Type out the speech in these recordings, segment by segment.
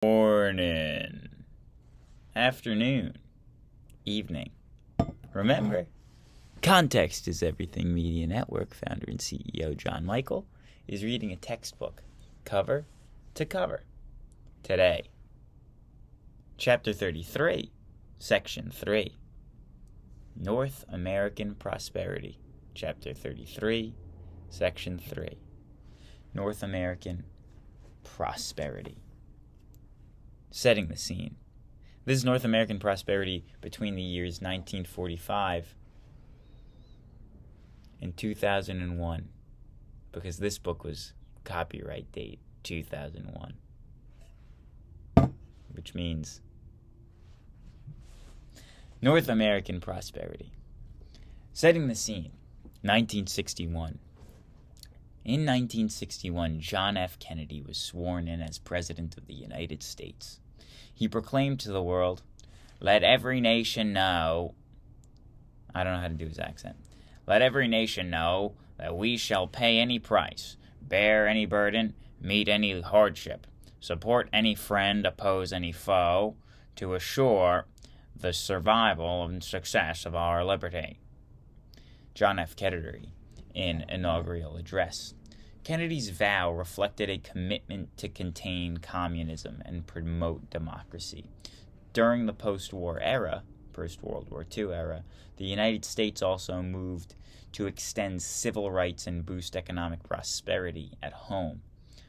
Morning, afternoon, evening. Remember, Context is Everything Media Network founder and CEO John Michael is reading a textbook, cover to cover, today. Chapter 33, Section 3, North American Prosperity. Chapter 33, Section 3, North American Prosperity. Setting the scene. This is North American prosperity between the years 1945 and 2001, because this book was copyright date 2001, which means North American prosperity. Setting the scene. 1961. In 1961, John F. Kennedy was sworn in as President of the United States. He proclaimed to the world, "Let every nation know," I don't know how to do his accent, "Let every nation know that we shall pay any price, bear any burden, meet any hardship, support any friend, oppose any foe, to assure the survival and success of our liberty." John F. Kennedy, in inaugural address. Kennedy's vow reflected a commitment to contain communism and promote democracy. During the post-World War II era, the United States also moved to extend civil rights and boost economic prosperity at home.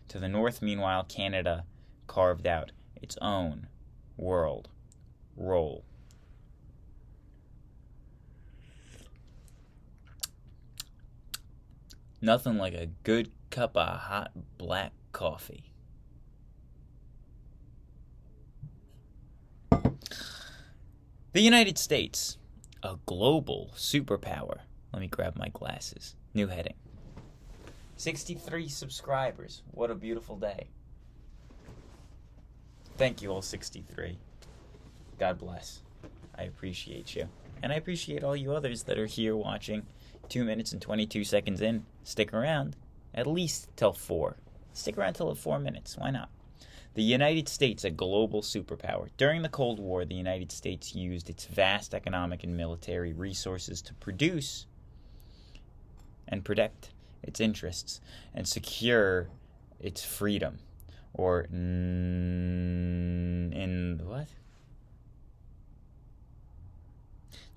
To the north, meanwhile, Canada carved out its own world role. Nothing like a good cup of hot black coffee. The United States, a global superpower. Let me grab my glasses. New heading. 63 subscribers. What a beautiful day. Thank you all 63. God bless. I appreciate you. And I appreciate all you others that are here watching 2 minutes and 22 seconds in. Stick around at least till 4. Stick around till 4 minutes. Why not? The United States, a global superpower. During the Cold War, the United States used its vast economic and military resources to produce and protect its interests and secure its freedom. Or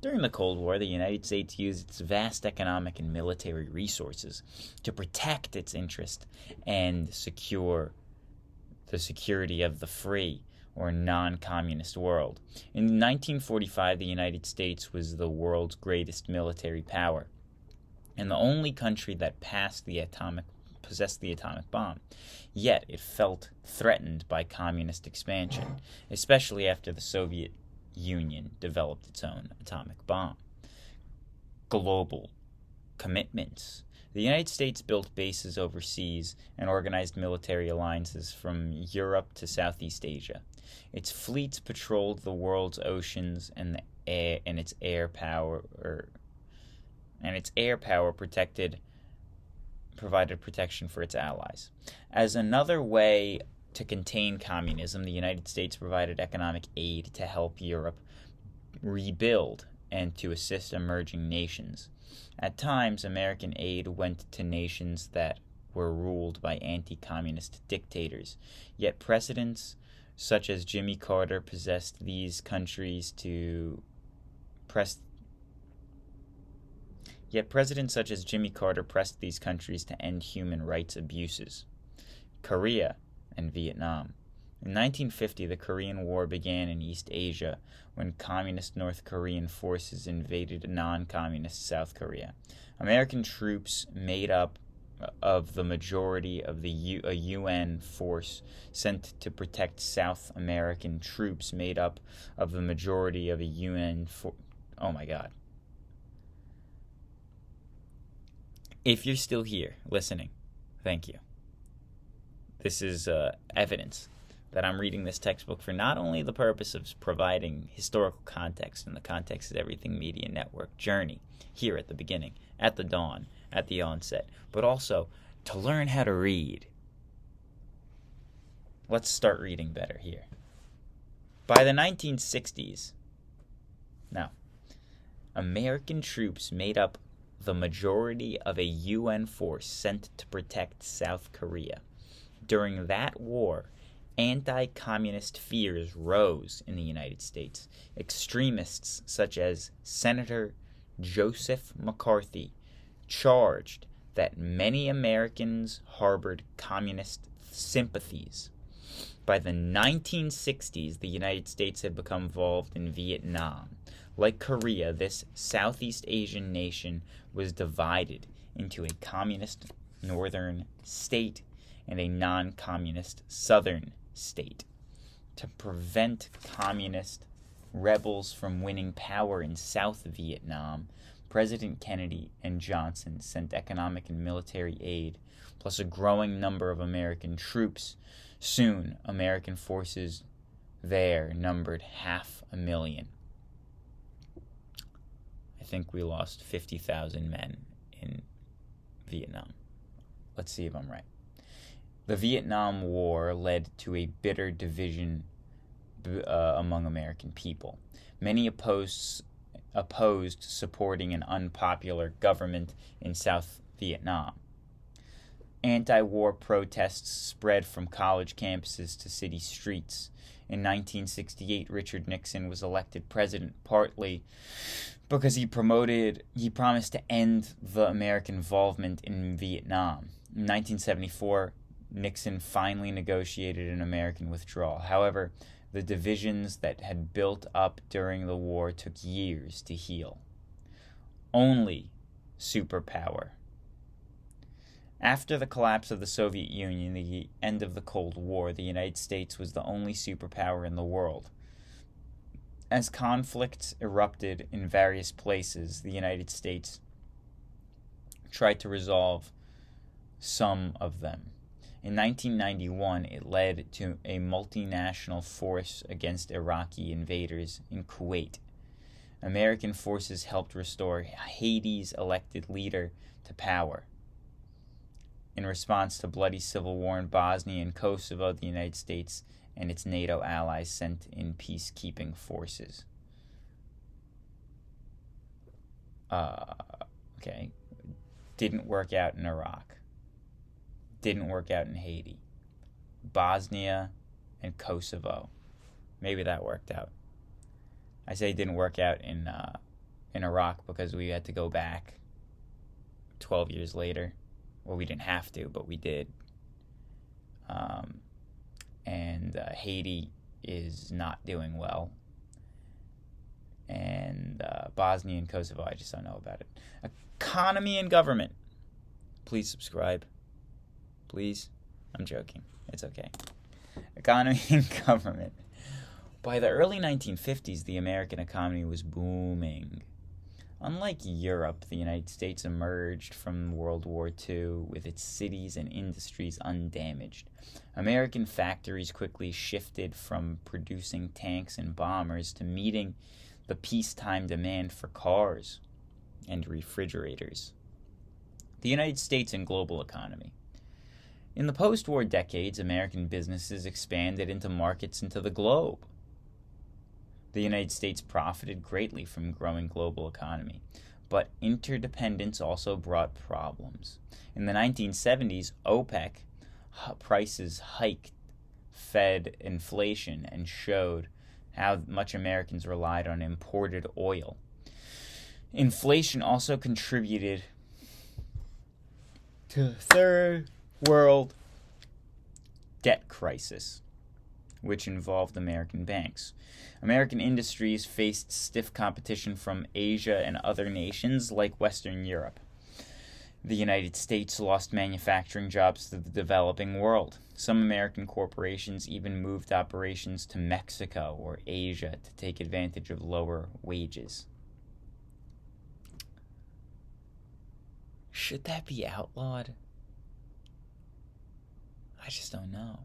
During the Cold War, the United States used its vast economic and military resources to protect its interest and secure the security of the free or non-communist world. In 1945, the United States was the world's greatest military power and the only country that possessed the atomic bomb. Yet it felt threatened by communist expansion, especially after the Soviet Union developed its own atomic bomb. Global commitments. The United States built bases overseas and organized military alliances from Europe to Southeast Asia. Its fleets patrolled the world's oceans and its air power provided protection for its allies. As another way to contain communism, the United States provided economic aid to help Europe rebuild and to assist emerging nations. At times, American aid went to nations that were ruled by anti-communist dictators. Yet presidents such as Jimmy Carter pressed these countries to end human rights abuses. Korea and Vietnam. In 1950, the Korean War began in East Asia when communist North Korean forces invaded non-communist South Korea. American troops made up of the majority of a UN force sent to protect South American troops made up of the majority of a UN force. Oh my God. If you're still here listening, thank you. This is evidence that I'm reading this textbook for not only the purpose of providing historical context in the Context is Everything Media Network journey here at the beginning, at the dawn, at the onset, but also to learn how to read. Let's start reading better here. By the 1960s, now, American troops made up the majority of a UN force sent to protect South Korea. During that war, anti-communist fears rose in the United States. Extremists such as Senator Joseph McCarthy charged that many Americans harbored communist sympathies. By the 1960s, the United States had become involved in Vietnam. Like Korea, this Southeast Asian nation was divided into a communist northern state and a non-communist southern state. To prevent communist rebels from winning power in South Vietnam, President Kennedy and Johnson sent economic and military aid, plus a growing number of American troops. Soon, American forces there numbered 500,000. I think we lost 50,000 men in Vietnam. Let's see if I'm right. The Vietnam War led to a bitter division among American people. Many opposed supporting an unpopular government in South Vietnam. Anti-war protests spread from college campuses to city streets. In 1968, Richard Nixon was elected president partly because he promised to end the American involvement in Vietnam. In 1974, Nixon finally negotiated an American withdrawal. However, the divisions that had built up during the war took years to heal. Only superpower. After the collapse of the Soviet Union, the end of the Cold War, the United States was the only superpower in the world. As conflicts erupted in various places, the United States tried to resolve some of them. In 1991, it led to a multinational force against Iraqi invaders in Kuwait. American forces helped restore Haiti's elected leader to power. In response to bloody civil war in Bosnia and Kosovo, the United States and its NATO allies sent in peacekeeping forces. Okay. Didn't work out in Iraq. Didn't work out in Haiti. Bosnia and Kosovo. Maybe that worked out. I say it didn't work out in Iraq because we had to go back 12 years later. Well, we didn't have to, but we did. And Haiti is not doing well. And Bosnia and Kosovo, I just don't know about it. Economy and government. Please subscribe. Please. I'm joking. It's okay. Economy and government. By the early 1950s, the American economy was booming. Unlike Europe, the United States emerged from World War II with its cities and industries undamaged. American factories quickly shifted from producing tanks and bombers to meeting the peacetime demand for cars and refrigerators. The United States and global economy. In the post-war decades, American businesses expanded into markets into the globe. The United States profited greatly from growing global economy, but interdependence also brought problems. In the 1970s, OPEC prices hiked, fed inflation, and showed how much Americans relied on imported oil. Inflation also contributed to the third world debt crisis, which involved American banks. American industries faced stiff competition from Asia and other nations like Western Europe. The United States lost manufacturing jobs to the developing world. Some American corporations even moved operations to Mexico or Asia to take advantage of lower wages. Should that be outlawed? I just don't know.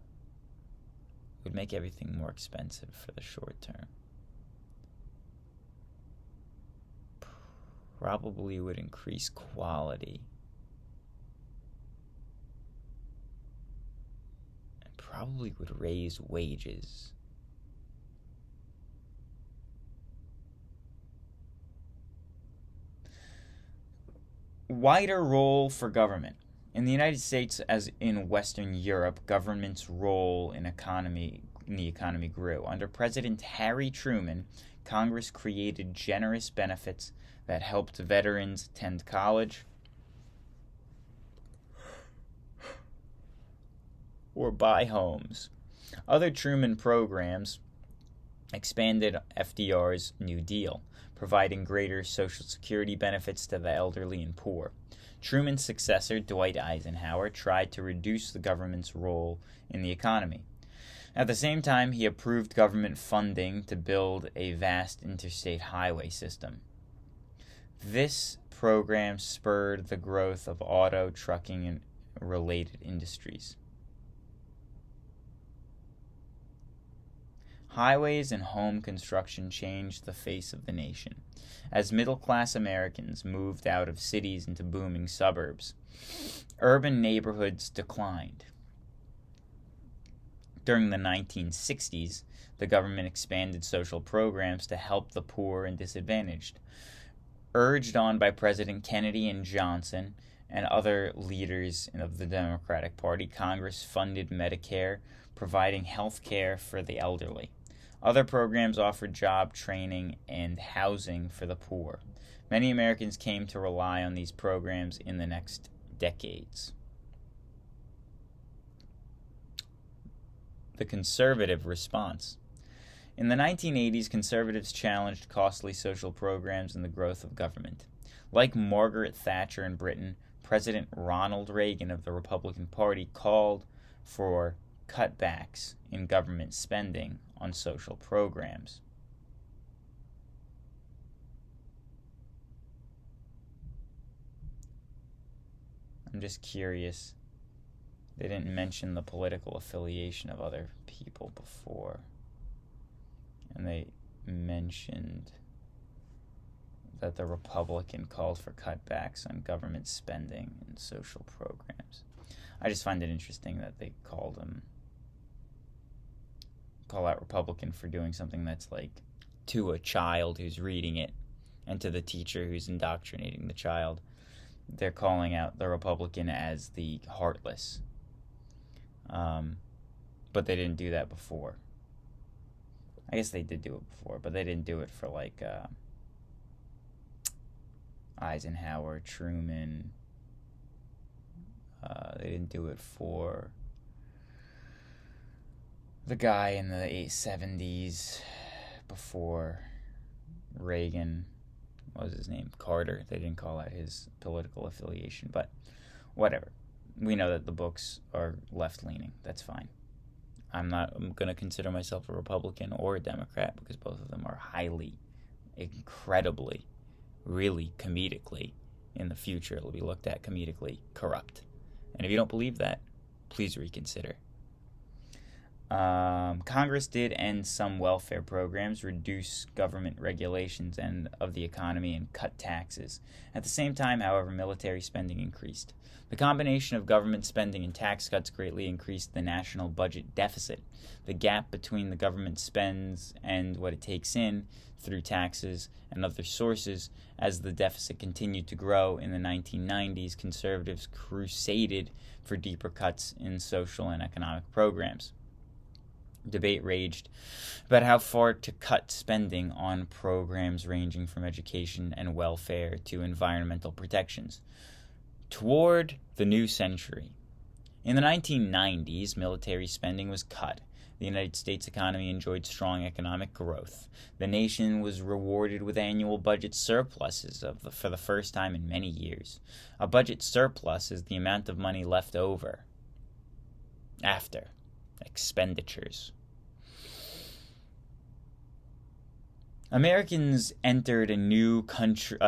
It would make everything more expensive for the short term. Probably would increase quality. And probably would raise wages. Wider role for government. In the United States, as in Western Europe, government's role in the economy grew. Under President Harry Truman, Congress created generous benefits that helped veterans attend college or buy homes. Other Truman programs expanded FDR's New Deal, providing greater Social Security benefits to the elderly and poor. Truman's successor, Dwight Eisenhower, tried to reduce the government's role in the economy. At the same time, he approved government funding to build a vast interstate highway system. This program spurred the growth of auto, trucking, and related industries. Highways and home construction changed the face of the nation. As middle-class Americans moved out of cities into booming suburbs, urban neighborhoods declined. During the 1960s, the government expanded social programs to help the poor and disadvantaged. Urged on by President Kennedy and Johnson and other leaders of the Democratic Party, Congress funded Medicare, providing health care for the elderly. Other programs offered job training and housing for the poor. Many Americans came to rely on these programs in the next decades. The conservative response. In the 1980s, conservatives challenged costly social programs and the growth of government. Like Margaret Thatcher in Britain, President Ronald Reagan of the Republican Party called for cutbacks in government spending on social programs. I'm just curious. They didn't mention the political affiliation of other people before. And they mentioned that the Republican called for cutbacks on government spending and social programs. I just find it interesting that they call out Republican for doing something that's like to a child who's reading it and to the teacher who's indoctrinating the child. They're calling out the Republican as the heartless. But they didn't do that before. I guess they did do it before, but they didn't do it for like Eisenhower, Truman. They didn't do it for the guy in the 70s before Reagan. What was his name? Carter. They didn't call out his political affiliation, but whatever. We know that the books are left-leaning. That's fine. I'm going to consider myself a Republican or a Democrat because both of them are highly, incredibly, really comedically, in the future it'll be looked at comedically, corrupt. And if you don't believe that, please reconsider. Congress did end some welfare programs, reduce government regulations of the economy, and cut taxes. At the same time, however, military spending increased. The combination of government spending and tax cuts greatly increased the national budget deficit. The gap between the government spends and what it takes in through taxes and other sources. As the deficit continued to grow in the 1990s, conservatives crusaded for deeper cuts in social and economic programs. Debate raged about how far to cut spending on programs ranging from education and welfare to environmental protections. Toward the new century. In the 1990s, military spending was cut. The United States economy enjoyed strong economic growth. The nation was rewarded with annual budget surpluses for the first time in many years. A budget surplus is the amount of money left over after expenditures. Americans entered a new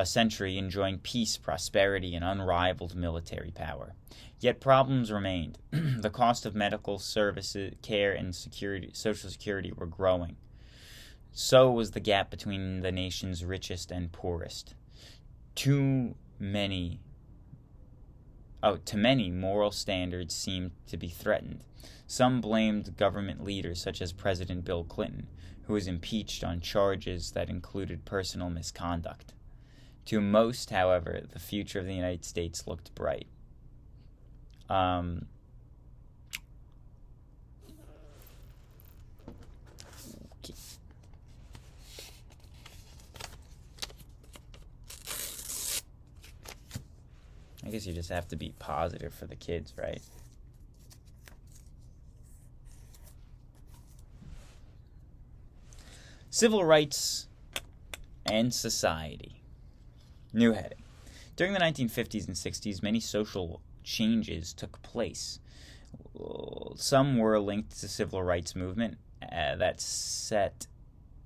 century enjoying peace, prosperity, and unrivaled military power. Yet problems remained. The cost of medical services, care, and Social Security were growing. So was the gap between the nation's richest and poorest. Too many to many, moral standards seemed to be threatened. Some blamed government leaders such as President Bill Clinton, who was impeached on charges that included personal misconduct. To most, however, the future of the United States looked bright. I guess you just have to be positive for the kids, right? Civil rights and society. New heading. During the 1950s and 60s, many social changes took place. Some were linked to the civil rights movement that set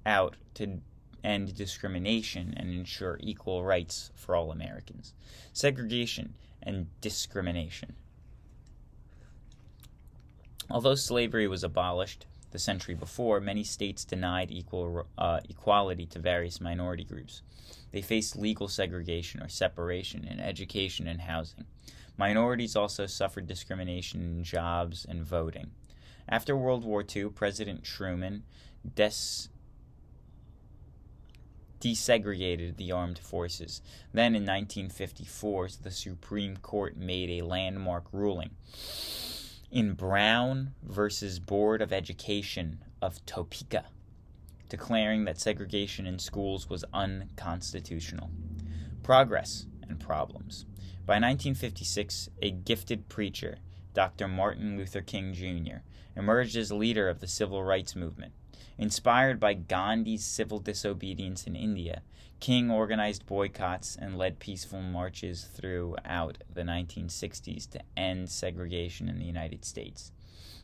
out to end discrimination and ensure equal rights for all Americans. Segregation and discrimination. Although slavery was abolished the century before, many states denied equality to various minority groups. They faced legal segregation or separation in education and housing. Minorities also suffered discrimination in jobs and voting. After World War II, President Truman desegregated the armed forces. Then in 1954, the Supreme Court made a landmark ruling in Brown versus Board of Education of Topeka, declaring that segregation in schools was unconstitutional. Progress and problems. By 1956, a gifted preacher, Dr. Martin Luther King Jr., emerged as leader of the civil rights movement. Inspired by Gandhi's civil disobedience in India, King organized boycotts and led peaceful marches throughout the 1960s to end segregation in the United States.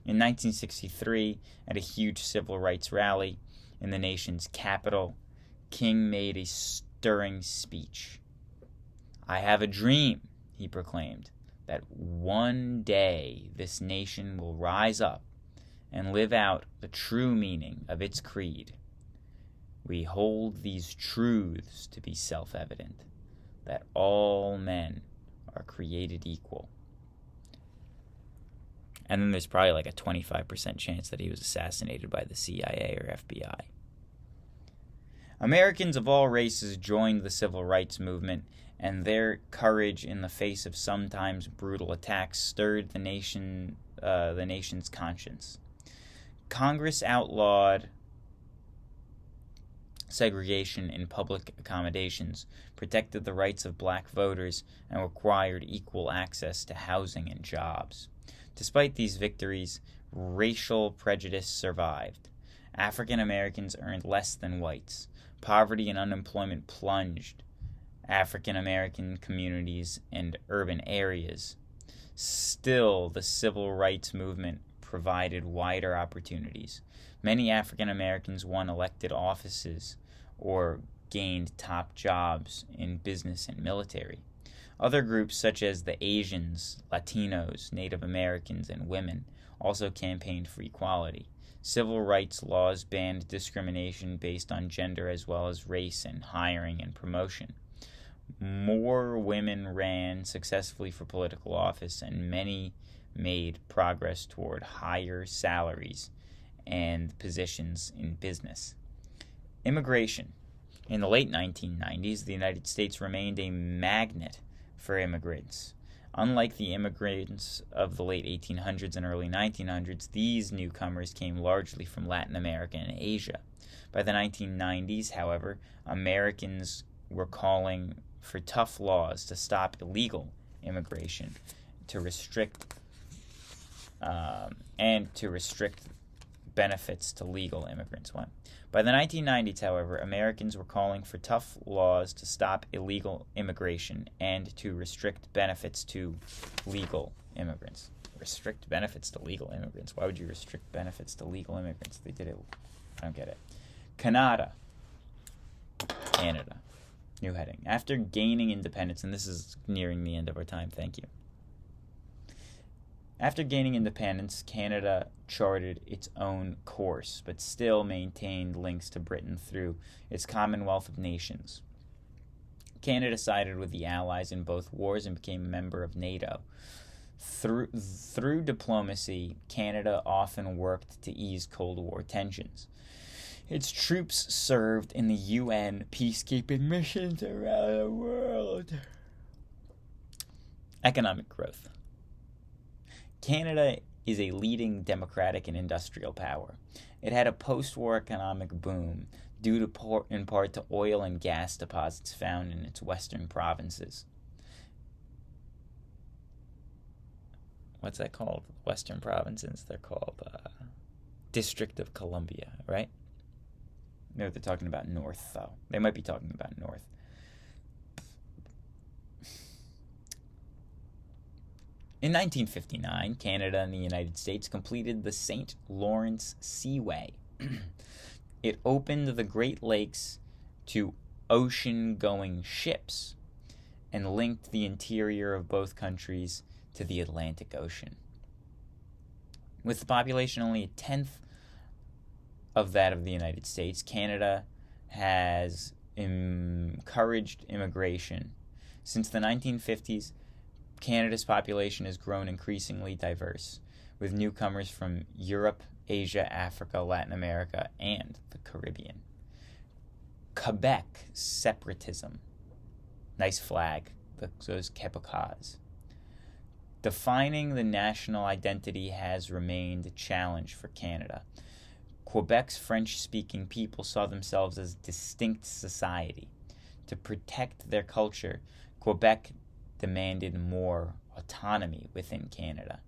In 1963, at a huge civil rights rally in the nation's capital, King made a stirring speech. "I have a dream," he proclaimed, "that one day this nation will rise up and live out the true meaning of its creed. We hold these truths to be self-evident, that all men are created equal." And then there's probably like a 25% chance that he was assassinated by the CIA or FBI. Americans of all races joined the civil rights movement, and their courage in the face of sometimes brutal attacks stirred the nation's conscience. Congress outlawed segregation in public accommodations, protected the rights of black voters, and required equal access to housing and jobs. Despite these victories, racial prejudice survived. African Americans earned less than whites. Poverty and unemployment plunged African American communities and urban areas. Still, the civil rights movement provided wider opportunities. Many African Americans won elected offices or gained top jobs in business and military. Other groups such as the Asians, Latinos, Native Americans, and women also campaigned for equality. Civil rights laws banned discrimination based on gender as well as race in hiring and promotion. More women ran successfully for political office, and many made progress toward higher salaries and positions in business. Immigration. In the late 1990s, the United States remained a magnet for immigrants. Unlike the immigrants of the late 1800s and early 1900s, these newcomers came largely from Latin America and Asia. By the 1990s, however, Americans were calling for tough laws to stop illegal immigration, to restrict benefits to legal immigrants. By the 1990s, however, Americans were calling for tough laws to stop illegal immigration and to restrict benefits to legal immigrants. Restrict benefits to legal immigrants? Why would you restrict benefits to legal immigrants? They did it. I don't get it. Canada. New heading. After gaining independence, and this is nearing the end of our time, thank you. After gaining independence, Canada charted its own course, but still maintained links to Britain through its Commonwealth of Nations. Canada sided with the Allies in both wars and became a member of NATO. Through diplomacy, Canada often worked to ease Cold War tensions. Its troops served in the UN peacekeeping missions around the world. Economic growth. Canada is a leading democratic and industrial power. It had a post-war economic boom due in part to oil and gas deposits found in its western provinces. What's that called? Western provinces? They're called District of Columbia, right? No, they're talking about North, though. They might be talking about North. In 1959, Canada and the United States completed the St. Lawrence Seaway. It opened the Great Lakes to ocean-going ships and linked the interior of both countries to the Atlantic Ocean. With the population only a tenth of that of the United States, Canada has encouraged immigration. Since the 1950s, Canada's population has grown increasingly diverse, with newcomers from Europe, Asia, Africa, Latin America, and the Caribbean. Quebec separatism. Nice flag, those Québécois. Defining the national identity has remained a challenge for Canada. Quebec's French-speaking people saw themselves as a distinct society. To protect their culture, Quebec demanded more autonomy within Canada.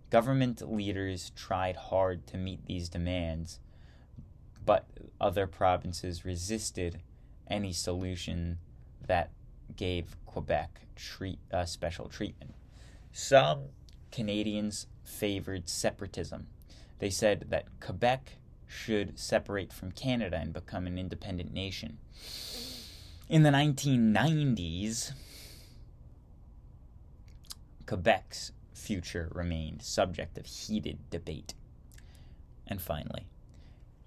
Government leaders tried hard to meet these demands, but other provinces resisted any solution that gave Quebec special treatment. Some Canadians favored separatism. They said that Quebec should separate from Canada and become an independent nation. In the 1990s, Quebec's future remained subject of heated debate. And finally,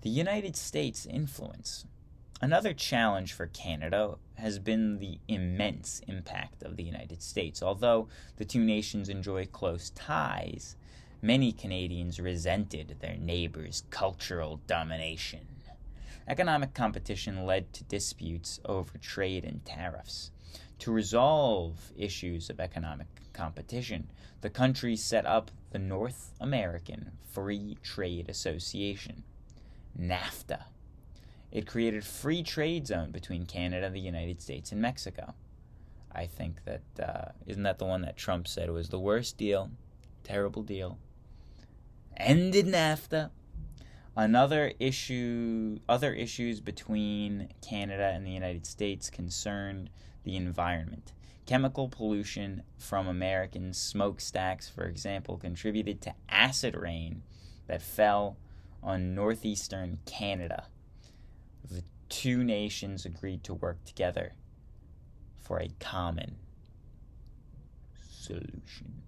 the United States' influence. Another challenge for Canada has been the immense impact of the United States. Although the two nations enjoy close ties, many Canadians resented their neighbors' cultural domination. Economic competition led to disputes over trade and tariffs. To resolve issues of economic competition, the country set up the North American Free Trade Association, NAFTA. It created a free trade zone between Canada, the United States, and Mexico. I think that, isn't that the one that Trump said was the worst deal? Terrible deal. Ended NAFTA. Other issues between Canada and the United States concerned the environment. Chemical pollution from American smokestacks, for example, contributed to acid rain that fell on northeastern Canada. The two nations agreed to work together for a common solution.